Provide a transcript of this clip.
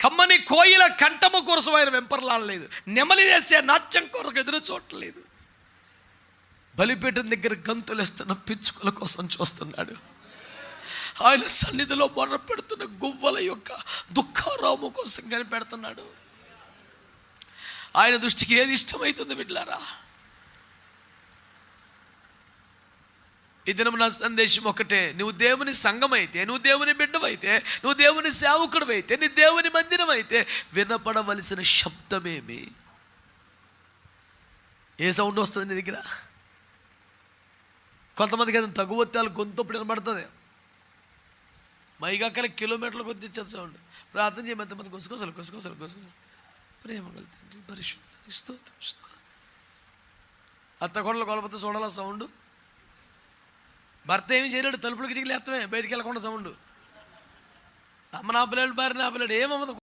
కమ్మని కోయిల కంఠము కోసం ఆయన వెంపర్లాడలేదు. నెమలి వేసే నాట్యం కొరకు ఎదురు చూడలేదు. బలిపీఠం దగ్గర గంతులేస్తున్న పిచ్చుకల కోసం చూస్తున్నాడు. ఆయన సన్నిధిలో మొర్ర పెడుతున్న గువ్వల యొక్క దుఃఖారాము కోసం కనిపెడుతున్నాడు. ఆయన దృష్టికి ఏది ఇష్టమవుతుంది బిడ్డలారా? ఈ దినం నా సందేశం ఒకటే, నువ్వు దేవుని సంఘమైతే, నువ్వు దేవుని బిడ్డవైతే, నువ్వు దేవుని సేవకుడు అయితే, నీ దేవుని మందిరం అయితే వినపడవలసిన శబ్దమేమి? ఏ సౌండ్ వస్తుంది నీ దగ్గర? కొంతమందికి అది తగువత్తాలు గొంతుప్పుడు వినపడుతుంది. మైగాకల కిలోమీటర్ల కొద్ది ఇచ్చేది సౌండ్. ప్రార్థన చేయమంత మంది గుసగుసలు ప్రేమ తండ్రి పరిశుద్ధులని స్తోత్రం. అత్త కొడలు కొలపత చూడాల సౌండ్. భర్త ఏమి చేయలేడు, తలుపులు కిటికీలు ఎత్తమే, బయటికి వెళ్ళకుండా సౌండ్. అమ్మ నా పిల్లడు, భార్య నా పిల్లడు, ఏమమ్మదు.